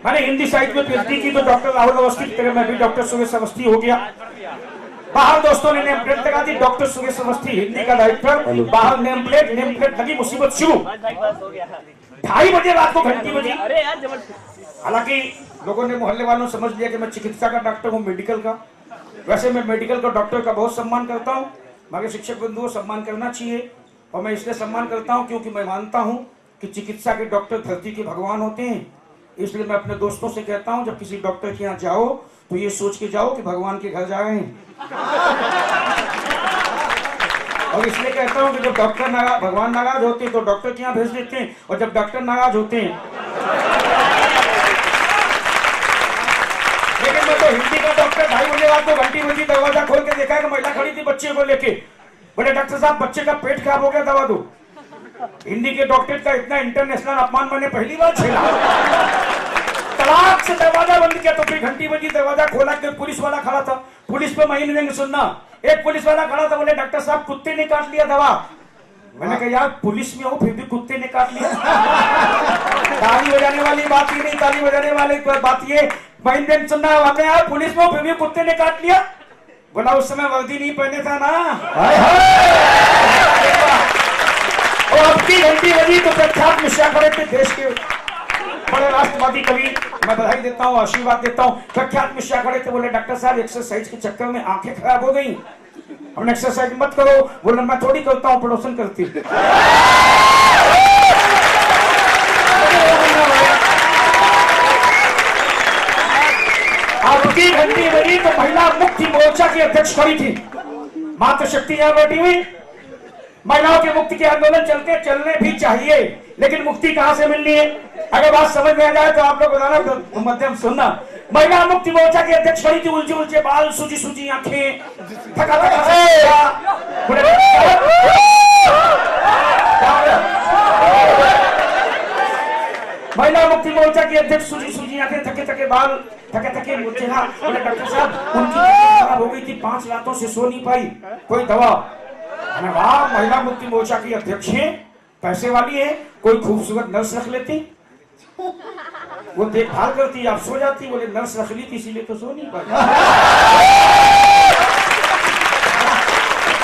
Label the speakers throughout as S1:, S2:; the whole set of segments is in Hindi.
S1: मैंने हिंदी साहित्य में पीएचडी की तो डॉक्टर राहुल अवस्थी की तरह मैं भी डॉक्टर सुरेश अवस्थी हो गया। बाहर दोस्तों ने नेम प्लेट लगा दी, डॉक्टर सुरेश अवस्थी हिंदी का डायरेक्टर। बाहर नेम प्लेट लगी, मुसीबत शुरू। 2:30 बजे रात को घंटी बजी। हालांकि लोगों ने, मोहल्ले वालों समझ लिया कि मैं चिकित्सा का डॉक्टर हूँ, मेडिकल का। वैसे मैं मेडिकल का डॉक्टर का बहुत सम्मान करता हूँ, मगर शिक्षक बंधुओं सम्मान करना चाहिए। और मैं इसलिए सम्मान करता हूँ क्योंकि मैं मानता हूँ कि चिकित्सा के डॉक्टर धरती के भगवान होते हैं। इसलिए मैं अपने दोस्तों से कहता हूँ, जब किसी डॉक्टर के यहाँ जाओ तो ये सोच के जाओ कि भगवान के घर जा रहे हैं। और इसलिए कहता हूँ कि जब डॉक्टर भगवान नाराज होते हैं तो डॉक्टर के यहाँ भेज देते हैं, और जब डॉक्टर नाराज होते हैं। लेकिन मैं तो हिंदी का डॉक्टर 2:30 बजे रात को घंटी बजी, दरवाजा खोल के देखा कि महिला खड़ी थी बच्चे को लेके। बोले डॉक्टर साहब बच्चे का पेट खराब हो गया, दवा दो। हिंदी के डॉक्टर का इतना इंटरनेशनल अपमान मैंने पहली बार झेला। तलाक से दरवाजा बंद किया तो फिर घंटी बजी, दरवाजा खोला कि पुलिस वाला खड़ा था। पुलिस पे महीने देंगे सुनना। एक पुलिस वाला खड़ा था, बोले डॉक्टर साहब कुत्ते ने काट लिया दवा। मैंने कहा यार पुलिस में हो फिर भी कुत्ते ने काट लिया। ताली बजाने वाली बात ही नहीं, ताली बजाने वाली बात ये महीने सुनना। हमने यार पुलिस में हो फिर भी कुत्ते ने काट लिया। बोला उस समय वर्दी नहीं पहने था ना। और अब की घंटी बजी तो प्रख्यात मिश्रा खड़े थे, देश के बड़े राष्ट्रवादी कवि, मैं बधाई देता हूँ, आशीर्वाद देता हूँ। प्रख्यात मिश्रा खड़े थे, बोले डॉक्टर साहब एक्सरसाइज के चक्कर में आंखें खराब हो गई, हमने एक्सरसाइज मत करो। बोले मैं थोड़ी करता हूँ, पड़ोसन करती। आपकी घंटी बजी तो महिला मुक्ति मोर्चा की अध्यक्ष खड़ी थी। मातृशक्ति यहाँ बैठी हुई। महिलाओं के मुक्ति के आंदोलन चलने भी चाहिए, लेकिन मुक्ति कहां से मिलनी है? अगर बात समझ में आ जाए तो आप लोग बताना, तो मध्यम सुनना। महिला मुक्ति मोर्चा की अध्यक्ष खड़ी थी, उलझे उलझे बाल, सूजी सूजी आंखें, थका महिला मुक्ति मोर्चा की अध्यक्ष सूजी सूजी आंखें, थके थके बाल, थके चेहरा। बोले डॉक्टर साहब उनकी खराब हो गई थी, 5 रातों से सो नहीं पाई, कोई दवा? वाह, महिला मुक्ति मोर्चा की अध्यक्ष है, पैसे वाली है, कोई खूबसूरत नर्स रख लेती, वो देखभाल करती, आप सो जाती। बोले नर्स रख ली थी इसीलिए तो सो नहीं पाई।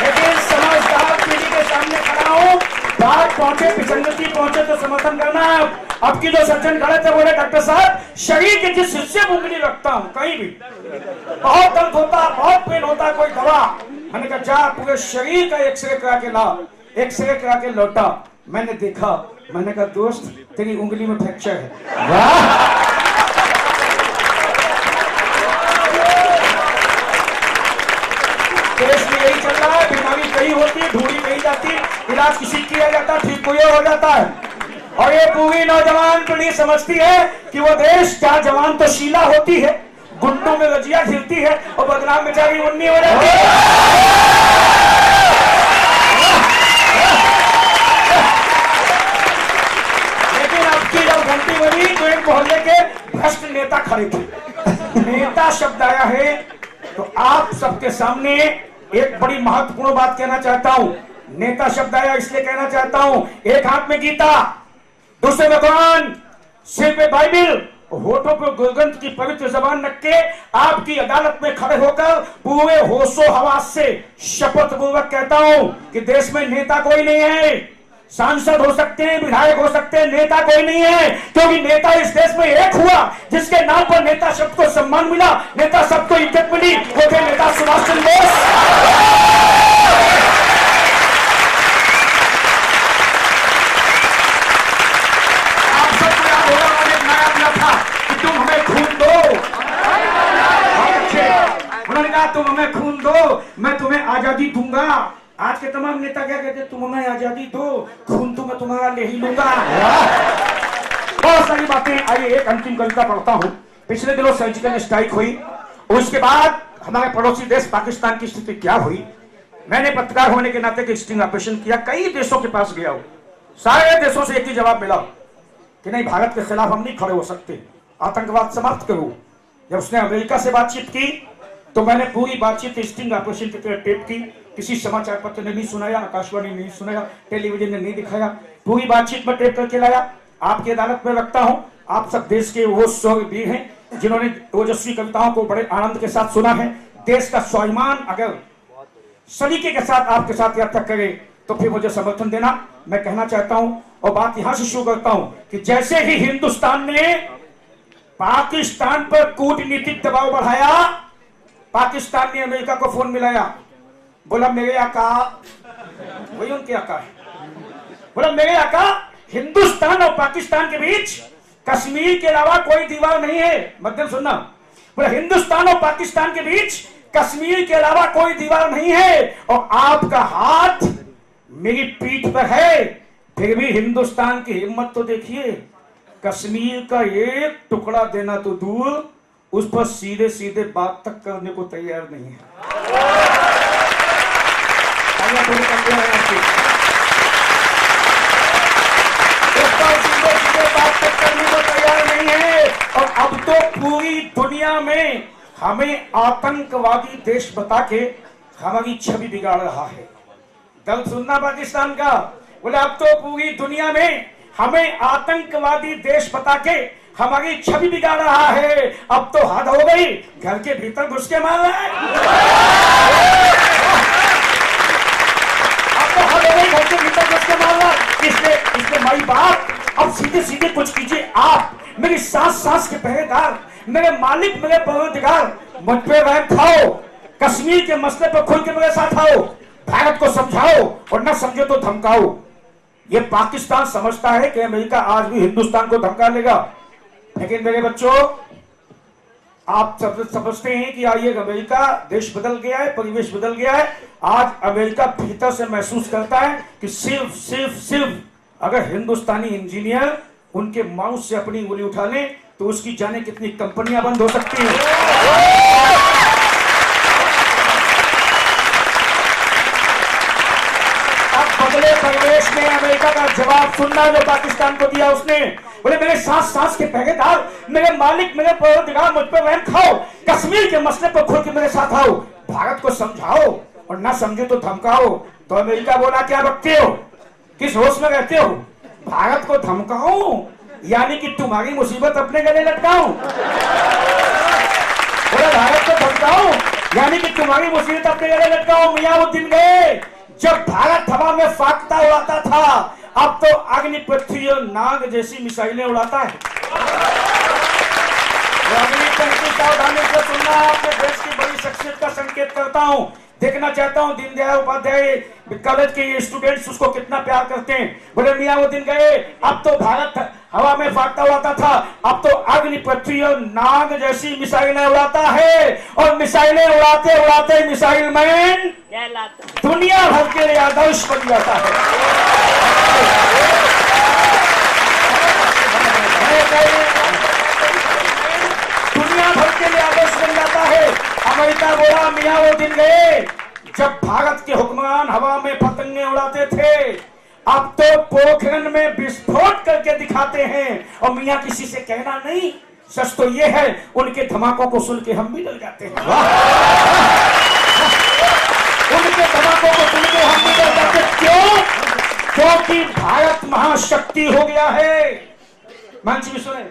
S1: लेकिन समझदार पीढ़ी के सामने खड़ा हूं, बात पहुंचे, विसंगति पहुंचे तो समर्थन करना। अब की जो सज्जन खड़े थे बोले डॉक्टर साहब शरीर के जिस हिस्से में उंगली रखता हूं कहीं भी बहुत दर्द होता, बहुत पेन होता, कोई दवा? मैंने कहा जा पूरे शरीर का एक्सरे करा के ला। एक्सरे करा के लौटा, मैंने देखा, मैंने कहा दोस्त तेरी उंगली में फ्रैक्चर है। देश में यही चल रहा है, बीमारी कहीं होती, ढूंढी कहीं जाती, इलाज किसी किया जाता, ठीक कोई हो जाता है। और ये पूरी नौजवान पीढ़ी समझती है कि वो देश क्या जवान तो शीला होती है, गुंडों में रजिया घिरती है और बदनाम बेचारी उन्नी हो जाती है। लेकिन अब की जब घंटी बजी तो एक मोहल्ले के भ्रष्ट नेता खड़े थे। नेता शब्द आया है तो आप सबके सामने एक बड़ी महत्वपूर्ण बात कहना चाहता हूं। नेता शब्द आया इसलिए कहना चाहता हूं, एक हाथ में गीता, दूसरे में कुरान, सिर पे बाइबिल, होठों पर गुरगंथ की पवित्र जबान रख के आपकी अदालत में खड़े होकर पूरे होशो हवास से शपथ पूर्वक कहता हूं कि देश में नेता कोई नहीं है। सांसद हो सकते हैं, विधायक हो सकते हैं, नेता कोई नहीं है, क्योंकि नेता इस देश में एक हुआ जिसके नाम पर नेता शब्द को सम्मान मिला, नेता शब्द को इज्जत मिली, वो थे नेता सुभाष चंद्र बोस। तुम हमें खून दो, मैं तुम्हें आजादी दूंगा। आज के तमाम नेता क्या कहते, तुम हमें आजादी दो, खून तो मैं तुम्हारा ले ही लूंगा। बहुत सारी बातें। आइए एक अंतिम कविता पढ़ता हूं। पिछले दिनों सर्जिकल स्ट्राइक हुई, उसके बाद हमारे पड़ोसी देश पाकिस्तान की स्थिति क्या हुई। मैंने पत्रकार होने के नाते एक स्टिंग ऑपरेशन किया, कई देशों के पास गया हूं, सारे देशों से एक ही जवाब मिला कि नहीं, भारत के खिलाफ हम नहीं खड़े हो सकते, आतंकवाद समाप्त करो। जब उसने अमेरिका से बातचीत की तो मैंने पूरी बातचीत स्टिंग ऑपरेशन की तरह टेप की, किसी समाचार पत्र ने नहीं सुनाया, आकाशवाणी ने नहीं सुनाया, टेलीविजन ने नहीं दिखाया, पूरी बातचीत में टेप करके लाया। आपकी अदालत में रखता हूं। आप सब देश के वो शौर्यवीर हैं जिन्होंने ओजस्वी कविताओं को बड़े आनंद के साथ सुना है। देश का स्वाभिमान अगर सलीके के साथ आपके साथ यात्रा करे तो फिर मुझे समर्थन देना। मैं कहना चाहता हूं और बात यहां से शुरू करता हूं कि जैसे ही हिंदुस्तान ने पाकिस्तान पर कूटनीतिक दबाव बढ़ाया, पाकिस्तान ने अमेरिका को फोन मिलाया, बोला मेरे आका, वही उनके आका है, बोला मेरे आका हिंदुस्तान और पाकिस्तान के बीच कश्मीर के अलावा कोई दीवार नहीं है। मध्यम सुनना, बोला हिंदुस्तान और पाकिस्तान के बीच कश्मीर के अलावा कोई दीवार नहीं है और आपका हाथ मेरी पीठ पर है, फिर भी हिंदुस्तान की हिम्मत तो देखिए, कश्मीर का एक टुकड़ा देना तो दूर, उस पर सीधे सीधे बात तक करने को तैयार नहीं है। सीधे सीधे बात तक करने को तैयार नहीं है और अब तो पूरी दुनिया में हमें आतंकवादी देश बता के हमारी छवि बिगाड़ रहा है। दल सुनना पाकिस्तान का, बोले अब तो पूरी दुनिया में हमें आतंकवादी देश बता के हमारी छवि बिगाड़ रहा है। अब तो हद हो गई, घर के भीतर घुस के मार रहा है। अब तो हद हो गई, घर के भीतर घुस के मार रहा है। इसलिए माई बाप, अब सीधे सीधे कुछ कीजिए। आप मेरी सांस सांस के पहरेदार, मेरे मालिक, मेरे परवरदिगार, मुझ पे रहम खाओ। कश्मीर के मसले पर खुल के मेरे साथ आओ, भारत को समझाओ और न समझे तो धमकाओ। ये पाकिस्तान समझता है कि अमेरिका आज भी हिंदुस्तान को धमका लेगा, लेकिन मेरे बच्चों आप सब समझते हैं कि ये अमेरिका देश बदल गया है, परिवेश बदल गया है। आज अमेरिका भीतर से महसूस करता है कि सिर्फ अगर हिंदुस्तानी इंजीनियर उनके माउस से अपनी उंगली उठा ले तो उसकी जाने कितनी कंपनियां बंद हो सकती हैं। अब बदले परिवेश में अमेरिका का जवाब सुनना जो पाकिस्तान को दिया उसने, बोले मेरे सांस सांस के पहरेदार, मेरे मालिक, मेरे परवरदिगार, मुझ पर रहम खाओ। कश्मीर के मसले पर खुल के मेरे साथ आओ, भारत को समझाओ और ना समझे तो धमकाओ। तो अमेरिका बोला क्या बकते हो, किस होश में रहते हो, भारत को धमकाओ यानी कि तुम्हारी मुसीबत अपने गले लटकाऊं। बोला भारत को धमकाओ यानी कि तुम्हारी मुसीबत अपने गले लटकाओ। मियां वो दिन गए जब भारत हवा में फाख्ता उड़ाता था, अब तो अग्नि, पृथ्वी और नाग जैसी मिसाइलें उड़ाता है। सावधानी से सुनना, अपने देश की बड़ी शख्सियत का संकेत करता हूं। देखना चाहता हूं दीनदयाल उपाध्याय कॉलेज के स्टूडेंट्स उसको कितना प्यार करते हैं। बोले मियां वो दिन गए, अब तो भारत हवा में फाख्ता उड़ाता था, अब तो अग्नि, पृथ्वी और नाग जैसी मिसाइलें उड़ाता है और मिसाइलें उड़ाते उड़ाते मिसाइल मैन दुनिया भर के लिए आदर्श बन जाता है। दुनिया भर के लिए आदर्श बन जाता है। अमेरिका बोला मियां वो दिन गए जब भारत के हुक्मरान हवा में पतंगे उड़ाते थे, अब तो पोखरण में विस्फोट करके दिखाते हैं और मियां किसी से कहना नहीं। सच तो ये है उनके धमाकों को सुन के हम भी डर जाते हैं। उनके धमाकों को सुन के हम भी डर जाते हैं। क्यों? क्योंकि भारत महाशक्ति हो गया है। मंच में सुने,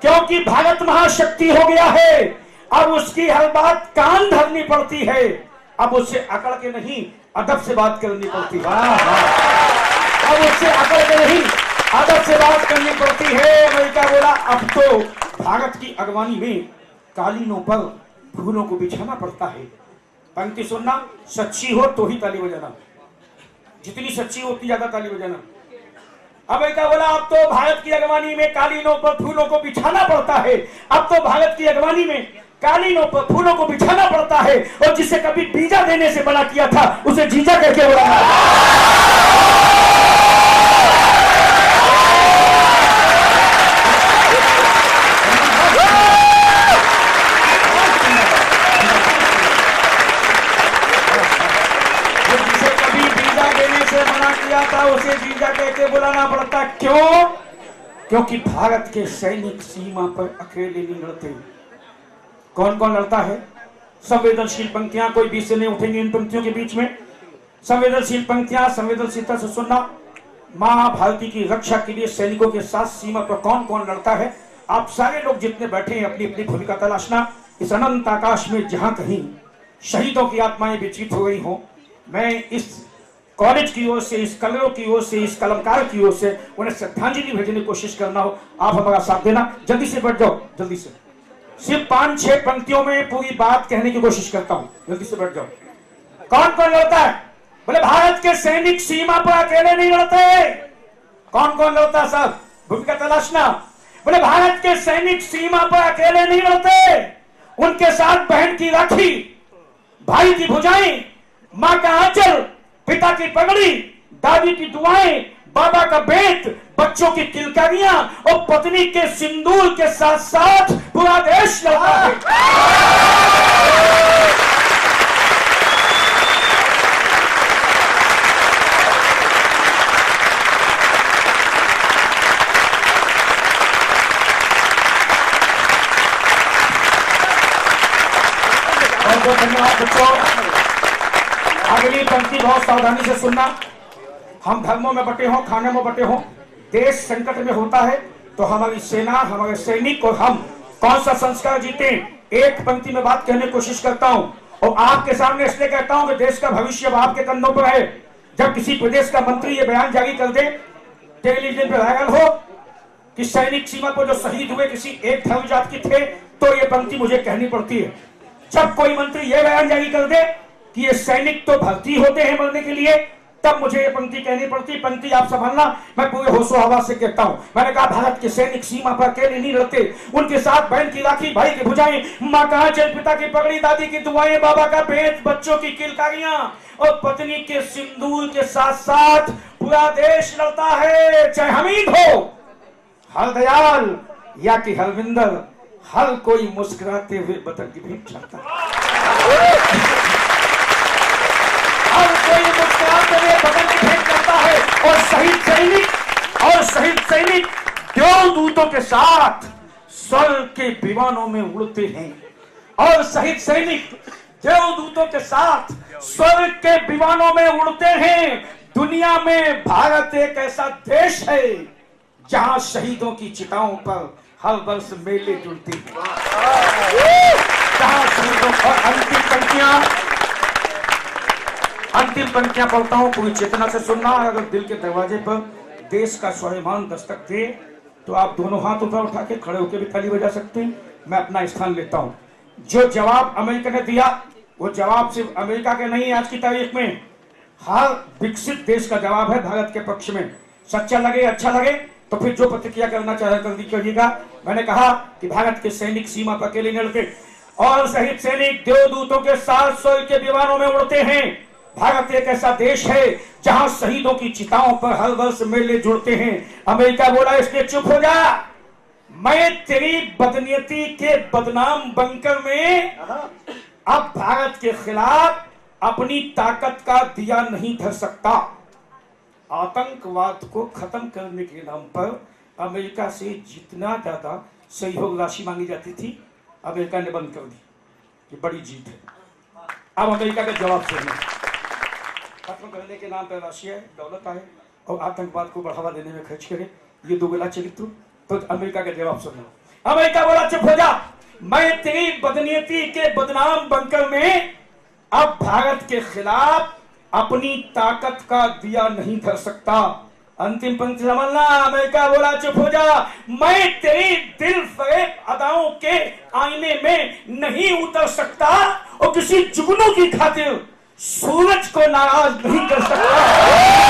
S1: क्योंकि भारत महाशक्ति हो गया है। अब उसकी हर बात कान धरनी पड़ती है, अब उससे अकड़ के नहीं अदब से बात करनी पड़ती है। अब उससे अकड़ के नहीं अदब से बात करनी पड़ती है। अमेरिका बोला अब तो भारत की अगवानी में कालीनों पर फूलों को बिछाना पड़ता है। पंक्ति सुनना, सच्ची हो तो ही ताली बजाना, जितनी सच्ची हो उतनी ज्यादा ताली बजाना। अमेरिका बोला अब तो भारत की अगवानी में कालीनों पर फूलों को बिछाना पड़ता है। अब तो भारत की अगवानी में कालीनों पर फूलों को बिछाना पड़ता है और जिसे कभी बीजा देने से मना किया था उसे जीजा करके बुलाना। जिसे कभी बीजा देने से मना किया था उसे जीजा कहके बुलाना पड़ता। क्यों? क्योंकि भारत के सैनिक सीमा पर अकेले नहीं लड़ते। कौन कौन लड़ता है? संवेदनशील पंक्तियां, कोई बीच से नहीं उठेंगे इन पंक्तियों के बीच में। संवेदनशील पंक्तियां, संवेदनशीलता से सुनना। मां भारती की रक्षा के लिए सैनिकों के साथ सीमा पर कौन कौन लड़ता है, आप सारे लोग जितने बैठे हैं अपनी अपनी भूमिका तलाशना। इस अनंत आकाश में जहां कहीं शहीदों की आत्माएं व्यतीत हो गई हो, मैं इस कॉलेज की ओर से, इस कलरों की ओर से, इस कलमकार की ओर से उन्हें श्रद्धांजलि भेजने की कोशिश करना हो, आप हमारा साथ देना। जल्दी से बैठ जाओ, जल्दी से। सिर्फ 5-6 पंक्तियों में पूरी बात कहने की कोशिश करता हूं, जल्दी से बैठ जाओ। कौन कौन लड़ता है? बोले भारत के सैनिक सीमा पर अकेले नहीं लड़ते। कौन कौन लड़ता है साहब? भूमिका तलाशना। बोले भारत के सैनिक सीमा पर अकेले नहीं लड़ते, उनके साथ बहन की राखी, भाई की भुजाएं, मां का आंचल, पिता की पगड़ी, दादी की दुआएं, बाबा का बेत, बच्चों की किलकारियां और पत्नी के सिंदूर के साथ साथ पूरा देश लड़ता है। बहुत धन्यवाद बच्चों। अगली पंक्ति बहुत सावधानी से सुनना। हम धर्मों में बटे हों, खाने में बटे हों, देश संकट में होता है तो हमारी सेना, हमारे सैनिक और हम कौन सा संस्कार जीते, एक पंक्ति में बात कहने की कोशिश करता हूं। और आपके सामने इसलिए कहता हूं कि देश का भविष्य अब आपके कंधों पर है। जब किसी प्रदेश का मंत्री ये बयान जारी कर दे, टेलीविजन पर वायरल हो कि सैनिक सीमा पर जो शहीद हुए किसी एक धर्म जात के थे, तो ये पंक्ति मुझे कहनी पड़ती है। जब कोई मंत्री ये बयान जारी कर दे कि ये सैनिक तो भर्ती होते हैं मरने के लिए, तब मुझे ये पंक्ति कहनी पड़ती। पंक्ति आप संभालना, मैं पूरे होशो हवास से कहता हूं। मैंने कहा भारत के सैनिक सीमा पर अकेले नहीं लड़ते, उनके साथ बहन की राखी, भाई की भुजाएं, मां का आंचल, पिता की पगड़ी, दादी की दुआएं, बाबा का बेत, बच्चों की किलकारियां और पत्नी के सिंदूर के साथ साथ पूरा देश लड़ता है। चाहे हमीद हो, हरदयाल या कि हरविंदर, हर कोई मुस्कुराते हुए बदन की भेंट चाहता है। हर कोई मुस्कुराते हुए बदन की भेंट करता है। और शहीद सैनिक देवदूतों के साथ स्वर्ग के विमानों में उड़ते हैं। और शहीद सैनिक देवदूतों के साथ स्वर्ग के विमानों में उड़ते हैं। दुनिया में भारत एक ऐसा देश है जहां शहीदों की चिताओं पर हर वर्ष मेले जुड़ते हैं। जहां शहीदों और अंतिम पंक्तियां पढ़ता हूं, पूरी चेतना से सुनना। अगर दिल के दरवाजे पर देश का स्वाभिमान दस्तक दे तो आप दोनों हाथ ऊपर उठा के खड़े होकर भी ताली बजा सकते हैं। मैं अपना स्थान लेता हूं। जो जवाब अमेरिका ने दिया वो जवाब सिर्फ अमेरिका के नहीं, आज की तारीख में हर विकसित देश का जवाब है भारत के पक्ष में। सच्चा लगे, अच्छा लगे तो फिर जो प्रतिक्रिया करना चाहे जल्दी करिएगा। मैंने कहा कि भारत के सैनिक सीमा पर अकेले नहीं लड़ते और शहीद सैनिक देवदूतों के साथ स्वर्ग के विमानों में उड़ते हैं। भारत एक ऐसा देश है जहां शहीदों की चिताओं पर हर वर्ष मेले जुड़ते हैं। अमेरिका बोला इसलिए चुप हो जा, मैं तेरी बदनीयती के बदनाम बंकर में अब भारत के खिलाफ अपनी ताकत का दिया नहीं धर सकता। आतंकवाद को खत्म करने के नाम पर अमेरिका से जितना ज्यादा सहयोग राशि मांगी जाती थी, अमेरिका ने बंद कर दी। ये बड़ी जीत है। अब अमेरिका का जवाब सुनिए। खत्म करने के नाम पर राशिया दौलत आए और आतंकवाद को बढ़ावा देने में खर्च करे, ये दोगला चरित्र। तो अमेरिका का जवाब सुनो। अमेरिका बोला चुप हो जा, मैं तेरी बदनीयती के बदनाम बंकर में अब भारत के खिलाफ अपनी ताकत का दिया नहीं धर सकता। अंतिम पंक्ति समझना। अमेरिका बोला चुप हो जा, मैं तेरी दिल फरेब अदाओं के आईने में नहीं उतर सकता और किसी जुगनू की खातिर सूरज को नाराज नहीं कर सकता।